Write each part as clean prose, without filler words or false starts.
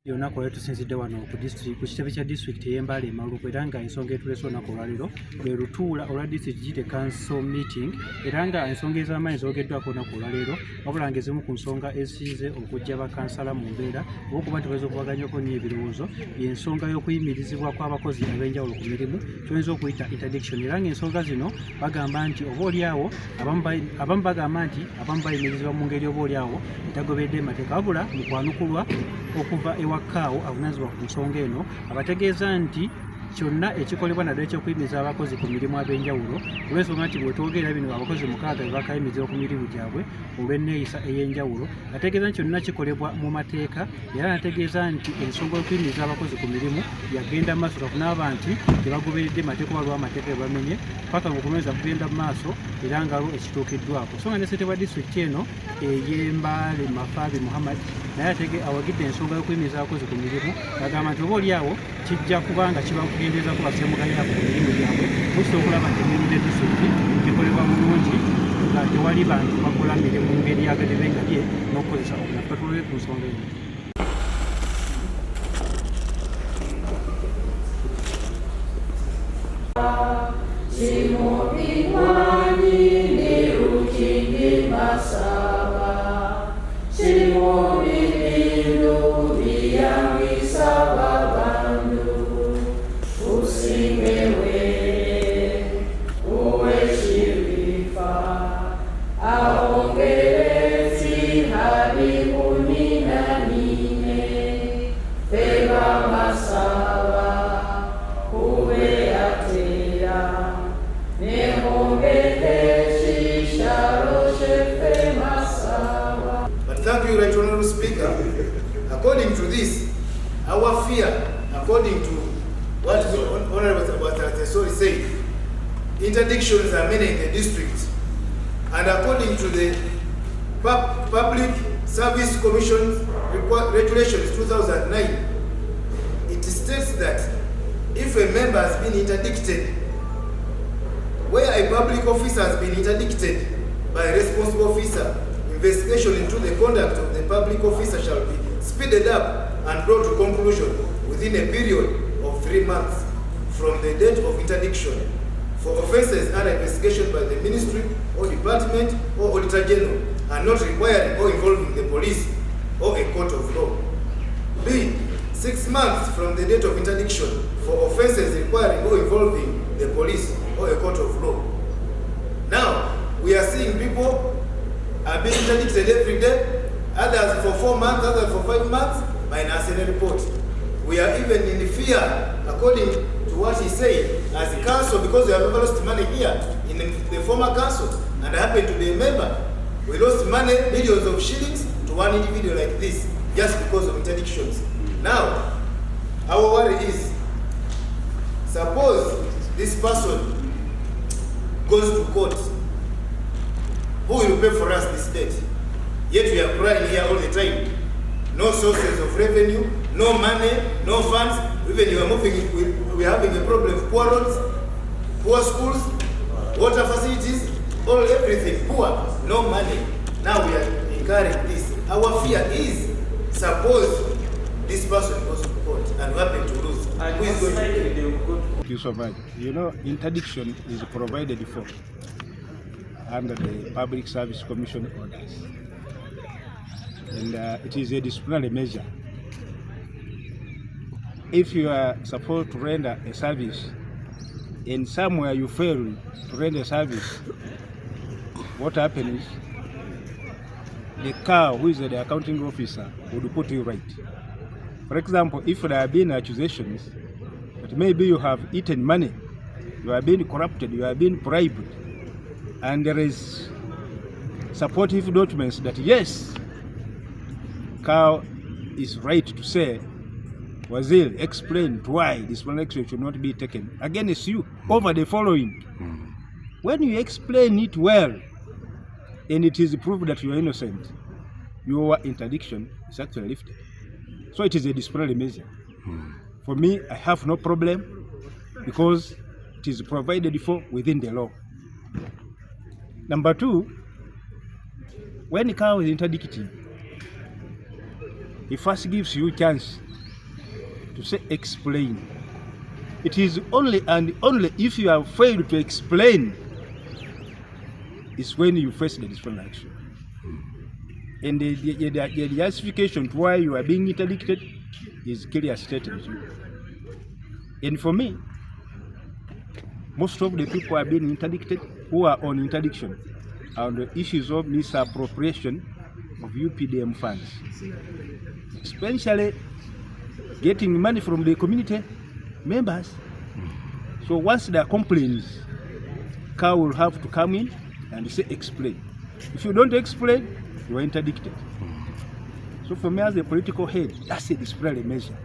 Olunaku olwaleero tusinzidde wano ku kitebe kya disitulikiti ey'Embale Maluku era nga ensonga etuleese olunaku olwaleero lwe lutuula olwa disitulikiti giyite council meeting era nga ensonga ez'amaanyi zoogeddwako olunaku olwaleero wabula ng'ezimu ku nsonga ezisinze okujja bakansala mu mbeera olw'okuba nti bayinza okubaganyako nnyo ebirowoozo y'ensonga y'okuyimirizibwa kw'abakozi ab'enjawulo ku mirimu kyoyinza okuyita interdiction era ng'ensonga zino bagamba nti obaolyawo abamu bagamba nti abamu bayimirizibwa mu ngeri obaolyawo etagoberedde emateeka wabula mu kwanukulwa okuva ewakaawo avunaanyizibwa ku nsonga eno abategeeza nti kyonna ekikolebwa naddala ekyokuyimiriza abakozi ku mirimu ab'enjawulo olw'ensonga nti bwe twogerera bino abakozi 6 be bakayimirizibwa ku mirimu gyabwe olw'enneeyisa ey'enjawulo ategeeza nti kyonna kikolebwa mu mateeka era nategeeza nti ensonga y'okuyimiriza abakozi ku mirimu yagenda mu maaso kakunaaba nti tebagoberedde mateeka oba lw'amateeka bwe bamenye paka ng'okunoonyeza kugenda mu maaso era nga lwo ekituukiddwako so nga ne ssentebe wa disitulikiti eno ey'Embale Mafaabi Muhammad naye awagidde ensonga y'okuyimiriza abakozi ku mirimu agamba nti oba oliawo kijja kubanga kiba kugendeeza ku bassemuganyako ku mirimu gyabwe musobola okulaba nti emirimu gya disitulikiti gikolebwa bulungi nga tewali bantu bakola mirimu mu ngeri yagadebe nga lye n'okukozesa obunafu katulole ku nsonga eno. Thank you, Right Honourable Speaker. According to this, our fear, according to what Honourable Watasori said, interdictions are many in the district. And according to the Public Service Commission Regulations 2009, it states that if a member has been interdicted, where a public officer has been interdicted by a responsible officer, investigation into the conduct of the public officer shall be speeded up and brought to conclusion within a period of 3 months from the date of interdiction for offences under investigation by the ministry or department or auditor general and not requiring or involving the police or a court of law. B. 6 months from the date of interdiction for offences requiring or involving the police or a court of law. Now, we are seeing people are being interdicted every day, others for 4 months, others for 5 months, by national report. We are even in fear, according to what he said, as a council, because we have never lost money here in the former council, and I happen to be a member. We lost money, millions of shillings, to one individual like this, just because of interdictions. Now, our worry is, suppose this person goes to court, who will pay for us this debt? Yet we are crying here all the time. No sources of revenue, no money, no funds. Even you are moving, we are having a problem of poor roads, poor schools, water facilities, everything poor, no money. Now we are incurring this. Our fear is, suppose this person goes to court and we happen to lose. Who is going to pay? Thank you so much. You know, interdiction is provided for under the Public Service Commission orders. And it is a disciplinary measure. If you are supposed to render a service and somewhere you fail to render a service, what happens is the cow, who is the accounting officer, would put you right. For example, if there have been accusations that maybe you have eaten money, you have been corrupted, you have been bribed, and there is supportive documents that yes, cow is right to say, Wazir explained why disciplinary action should not be taken against you over the following. When you explain it well, and it is proved that you are innocent, your interdiction is actually lifted. So it is a disciplinary measure. For me, I have no problem because it is provided for within the law. Number two, when cow is interdicted, he first gives you a chance to say explain. It is only and only if you have failed to explain is when you face the disciplinary action. And the justification to why you are being interdicted is clearly stated to you. And for me, most of the people who are being interdicted, who are on interdiction, are on the issues of misappropriation of UPDM funds, especially getting money from the community members. So once there are complaints, CAR will have to come in and say explain. If you don't explain, you are interdicted. So for me as a political head, that's a disciplinary measure,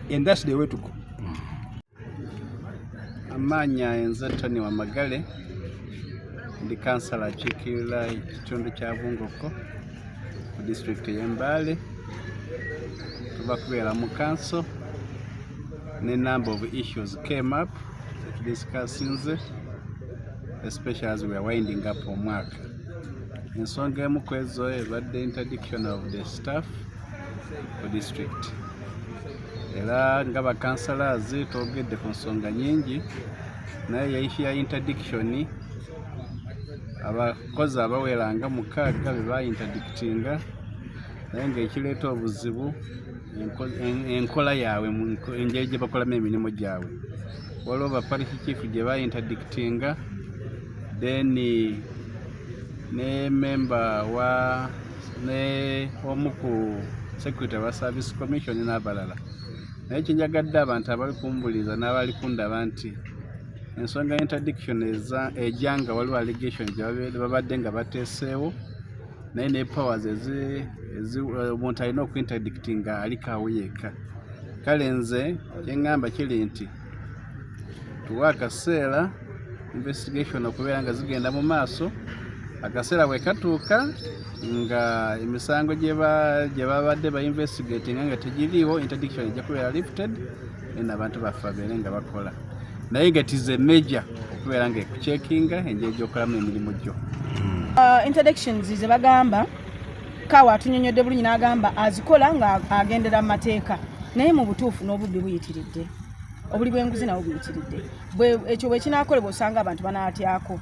and that's the way to go. Amanya Enzatani wa Mbale, ndi councillor chikila kitundu kya Bungoko mu district ya Mbale. Tuba kubera mu council, a number of issues came up to discuss, especially as we are winding up omwaka. Ensonga emu kwezo ebadde interdiction of the staff for district. Era nga ba councillors twogedde ku nsonga nyingi, naye yaishi ya interdiction abakozi abaweranga mukaaga be ba interdictinga, naye ng'ekireeta obuzibu enkola yaabwe engeri gye bakolamu emirimu gyabwe. Waliwo ba parish chief gye ba interdictinga, then ne member wa ne omu ku secretary wa service commission n'abalala. Naye kinjagadde abantu abali kumbuliza n'abali kundaba nti ensonga interdiction ejanga waliwo allegation gye babadde nga bateeseewo, naye ne powers omuntu alina okuinterdictinga alikaawo yekka. Kale nze kyeŋŋamba kiri nti tuwa akaseera investigation okubeera nga zigenda mu maaso, akaseera bwe katuuka nga emisango gye babadde ba investigating nga tegiriiwo, interdiction ejja kubeera lifted, n'abantu baffe babeere nga bakola. Naye nga tize major okubeera nga ekucheckinga engeri gy'okolamu emirimu gyo. Interdictions ze bagamba kawa atunyonyodde bulungi n'agamba azikola nga agendera mu mateeka, naye mu butuufu n'obubbi buyitiridde, obuli bw'enguzi nawo buyitiridde. Ekyo bwe kinaakolebwa osanga abantu banaatyako.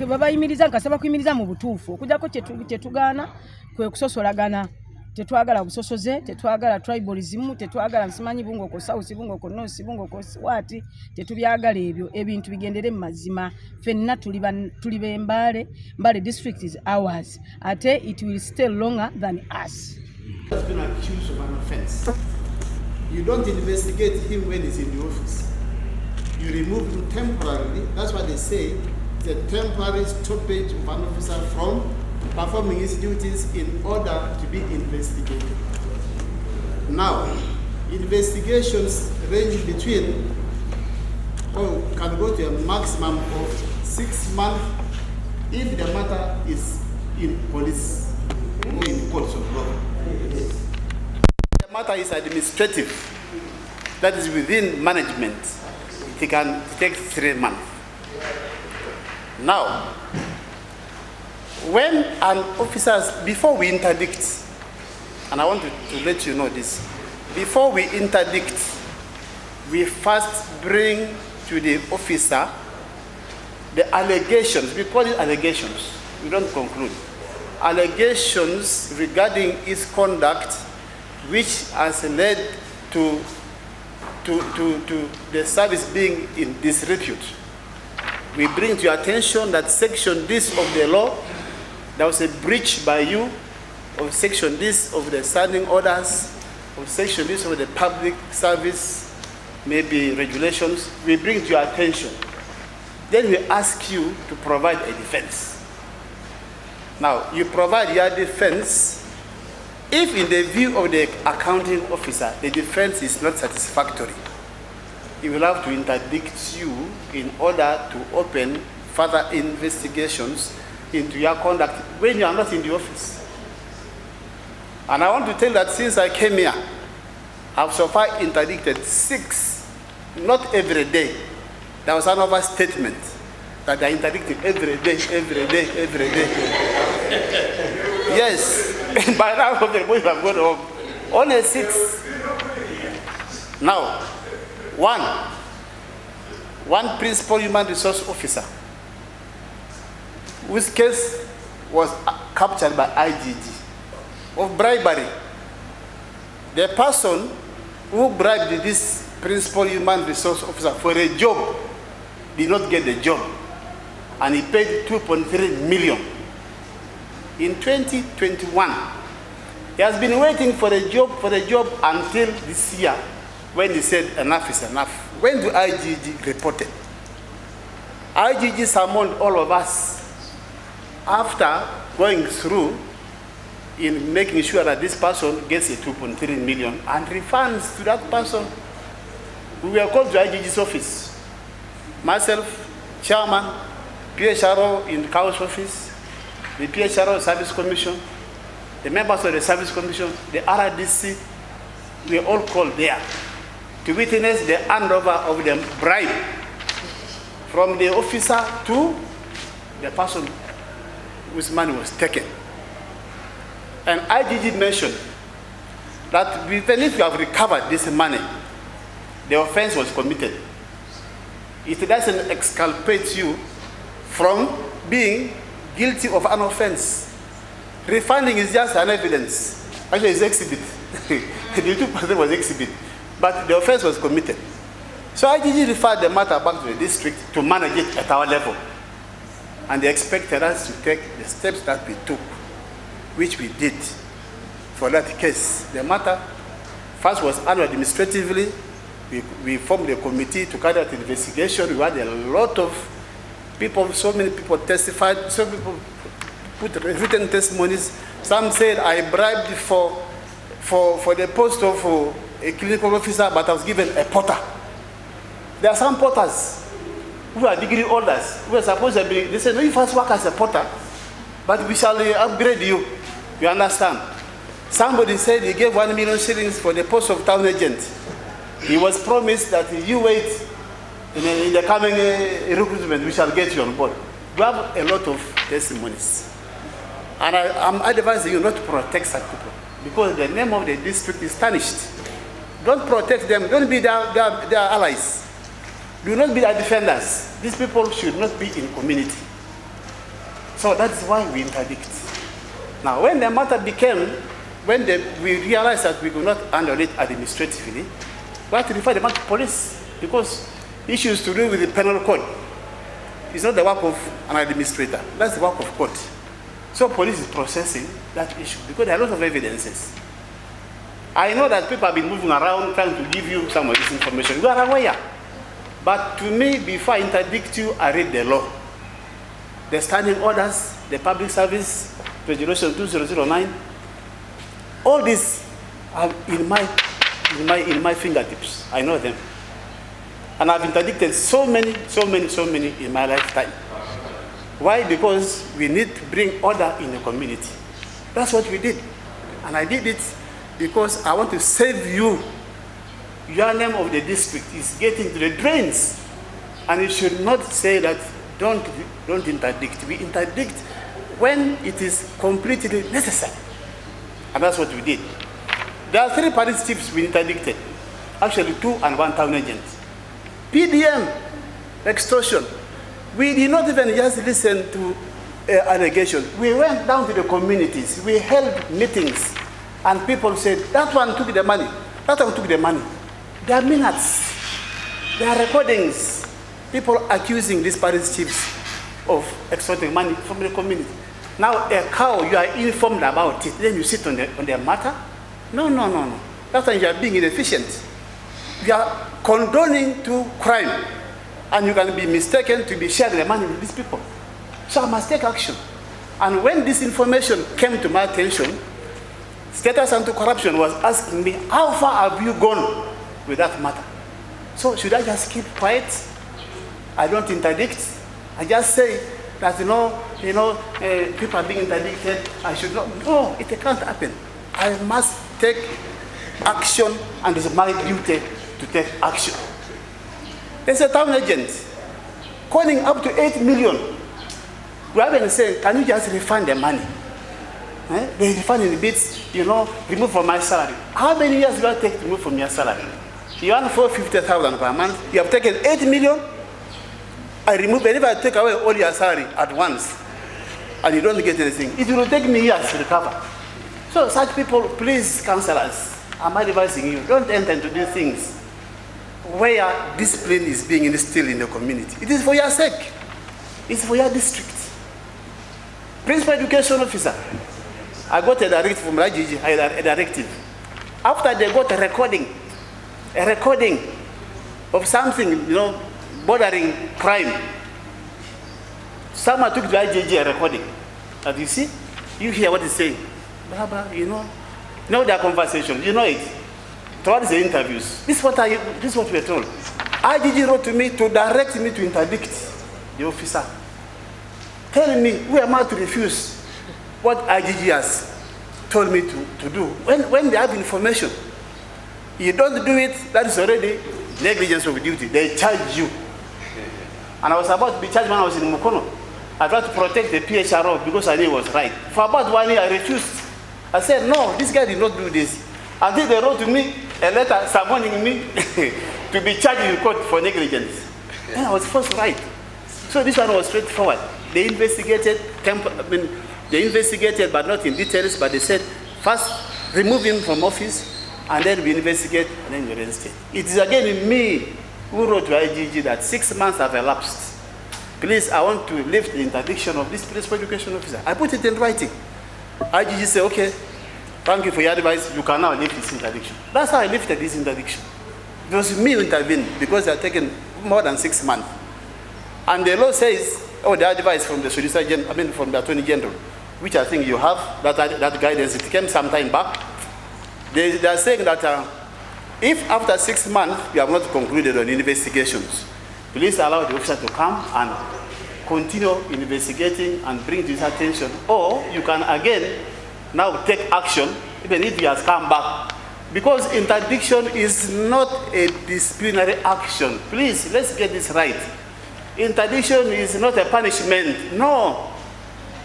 Babayimiriza nkasaba kuyimiriza mu butuufu, okujjako kye tugaana kwe kusosolagana. Tetwagala busosoze, tetwagala tribalism, tetwagala nsimanyi Bungoko South, Bungoko North, Bungoko Swati, tetubyagala ebyo. Ebintu bigendere mu mazima. Ffenna tuli be Mbale District is ours. Ate it will stay longer than us. He has been accused of an offense. You don't investigate him when he's in the office. You remove him temporarily. That's what they say. It's a temporary stoppage of an officer from performing his duties in order to be investigated. Now, investigations range between, or can go to a maximum of 6 months if the matter is in police or in courts of law. The matter is administrative, that is within management. It can take 3 months. Now, when an officer, before we interdict, and I want to let you know this, before we interdict, we first bring to the officer the allegations. We call it allegations, we don't conclude. Allegations regarding his conduct which has led to the service being in disrepute. We bring to your attention that section this of the law, there was a breach by you of section this of the standing orders, of section this of the public service, maybe regulations. We bring to your attention. Then we ask you to provide a defense. Now, you provide your defense. If in the view of the accounting officer, the defense is not satisfactory, he will have to interdict you in order to open further investigations into your conduct when you are not in the office. And I want to tell you that since I came here, I've so far interdicted 6, not every day. There was an overstatement that I interdicted every day. Yes, by now the boys have gone home. Only 6. Now, one principal human resource officer, whose case was captured by IGG of bribery. The person who bribed this principal human resource officer for a job did not get the job, and he paid 2.3 million. In 2021, he has been waiting for a job until this year, when he said enough is enough. When the IGG reported, IGG summoned all of us after going through in making sure that this person gets a 2.3 million and refunds to that person. We were called to IGG's office. Myself, chairman, PHRO in the council office, the PHRO Service Commission, the members of the Service Commission, the RDC, we were all called there to witness the handover of the bribe from the officer to the person whose money was taken. And IGG mentioned that even if you have recovered this money, the offense was committed. It doesn't exculpate you from being guilty of an offense. Refunding is just an evidence. Actually, it's exhibit. The 2% was exhibit. But the offense was committed. So IGG referred the matter back to the district to manage it at our level. And they expected us to take the steps that we took, which we did for that case. The matter first was handled administratively. We formed a committee to carry out investigation. We had a lot of people, so many people testified, so people put written testimonies. Some said, I bribed for the post of a clinical officer, but I was given a porter. There are some porters who are degree holders who are supposed to be, they said, no, you first work as a porter, but we shall upgrade you. You understand? Somebody said he gave 1 million shillings for the post of town agent. He was promised that you wait in the coming recruitment, we shall get you on board. We have a lot of testimonies. And I'm advising you not to protect such people, because the name of the district is tarnished. Don't protect them. Don't be their allies. Do not be their defenders. These people should not be in community. So that's why we interdict. Now, when the matter became, we realized that we could not handle it administratively, we had to refer the matter to police, because issues to do with the penal code is not the work of an administrator. That's the work of court. So police is processing that issue, because there are a lot of evidences. I know that people have been moving around trying to give you some of this information. You are aware. But to me, before I interdict you, I read the law. The standing orders, the public service, Resolution 2009, all these are in my fingertips. I know them. And I've interdicted so many in my lifetime. Why? Because we need to bring order in the community. That's what we did. And I did it because I want to save you. Your name of the district is getting to the drains. And you should not say that don't interdict. We interdict when it is completely necessary. And that's what we did. There are 3 police chiefs we interdicted. Actually 2 and 1 town agent. PDM, extortion. We did not even just listen to allegations. We went down to the communities. We held meetings. And people said, that one took the money. That one took the money. There are minutes. There are recordings. People accusing these police chiefs of extorting money from the community. Now, a cow, you are informed about it. Then you sit on the matter. No. That's why you are being inefficient. You are condoning to crime. And you can be mistaken to be sharing the money with these people. So I must take action. And when this information came to my attention, Status Anti-Corruption was asking me, how far have you gone with that matter? So should I just keep quiet? I don't interdict. I just say that, people are being interdicted. I should not. No, it can't happen. I must take action, and it's my duty to take action. There's a town agent calling up to 8 million. We haven't said, can you just refund the money? They refund in the bits, remove from my salary. How many years will it take to remove from your salary? You earn 450,000 per month. You have taken 8 million. I remove, and if I take away all your salary at once, and you don't get anything, it will take me years to recover. So such people, please, councillors, I'm advising you, don't enter into these things where discipline is being instilled in the community. It is for your sake. It's for your district. Principal education officer, I got a directive from IGG, a directive. After they got a recording of something, bordering crime. Someone took to IGG a recording. And you see, you hear what he's saying. Baba, know their conversation, you know it. Towards the interviews. This is what we are told. IGG wrote to me to direct me to interdict the officer. Telling me, who am I to refuse what IGG has told me to do? When they have information, you don't do it, that is already negligence of duty. They charge you. And I was about to be charged when I was in Mukono. I tried to protect the PHRO because I knew it was right. For about 1 year, I refused. I said, no, this guy did not do this. Until they wrote to me a letter summoning me to be charged in court for negligence. And I was forced right. So this one was straightforward. They investigated, but not in details, but they said, first, remove him from office, and then we investigate, and then we reinstate. It is again me who wrote to IGG that 6 months have elapsed. Please, I want to lift the interdiction of this principal education officer. I put it in writing. IGG said, okay, thank you for your advice. You can now lift this interdiction. That's how I lifted this interdiction. It was me who intervened because they had taken more than 6 months. And the law says, the advice from the Solicitor General, from the Attorney General, which I think you have, that guidance, it came some time back. They are saying that if after 6 months you have not concluded on investigations, please allow the officer to come and continue investigating and bring to his attention, or you can again now take action even if he has come back. Because interdiction is not a disciplinary action. Please, let's get this right. Interdiction is not a punishment. No.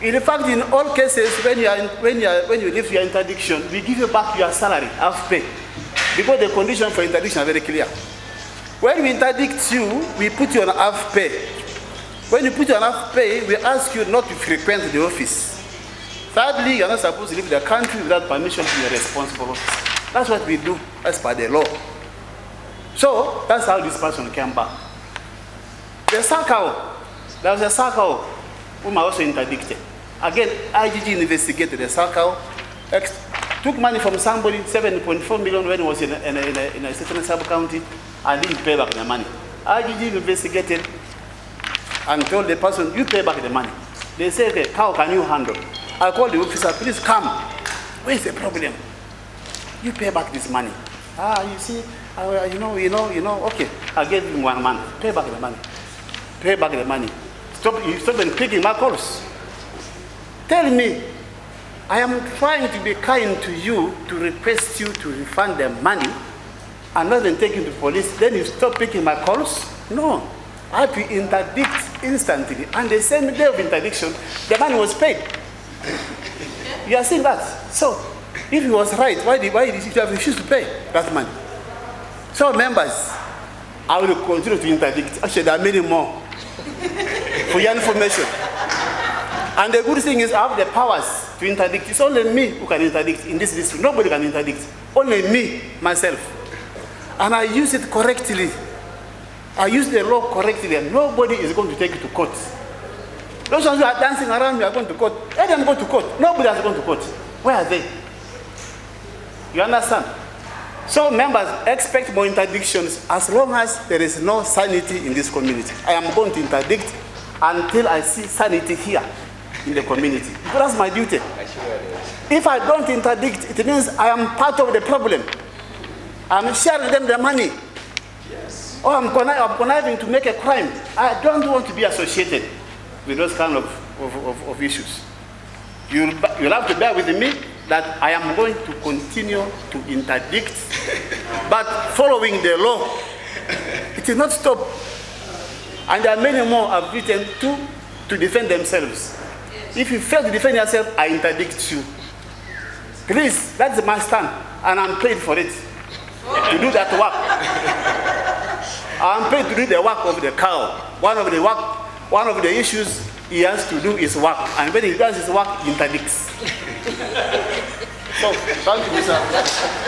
In fact, in all cases, when you leave your interdiction, we give you back your salary, half pay. Because the conditions for interdiction are very clear. When we interdict you, we put you on half pay. When you put you on half pay, we ask you not to frequent the office. Thirdly, you're not supposed to leave the country without permission from your responsible officer. That's what we do as per the law. So, that's how this person came back. The Sakao, there was a Sakao whom I also interdicted. Again, IGG investigated the Sakao, took money from somebody, 7.4 million when he was in a certain sub-county, and didn't pay back the money. IGG investigated and told the person, you pay back the money. They said, okay, how can you handle? I called the officer, please come. Where is the problem? You pay back this money. You see, okay. I gave him 1 month. Pay back the money. Pay back the money. Stop picking my calls. Tell me, I am trying to be kind to you to request you to refund the money and not then take him to police. Then you stop picking my calls? No. I have to interdict instantly. And the same day of interdiction, the money was paid. You are seeing that? So, if he was right, why did he have refused to pay that money? So, members, I will continue to interdict. Actually, there are many more for your information. And the good thing is I have the powers to interdict. It's only me who can interdict in this district. Nobody can interdict. Only me, myself. And I use it correctly. I use the law correctly, and nobody is going to take you to court. Those ones who are dancing around me are going to court. Let them go to court. Nobody has gone to court. Where are they? You understand? So members, expect more interdictions as long as there is no sanity in this community. I am going to interdict until I see sanity here in the community. Because that's my duty. If I don't interdict, it means I am part of the problem. I'm sharing them the money. Or I'm conniving to make a crime. I don't want to be associated with those kind of issues. You'll have to bear with me that I am going to continue to interdict, but following the law. It will not stop. And there are many more I've written to defend themselves. If you fail to defend yourself, I interdict you. Please, that's my stand, and I'm paid for it. to do that work. I'm paid to do the work of the cow. One of the issues he has to do is work, and when he does his work, he interdicts. So, thank you, sir.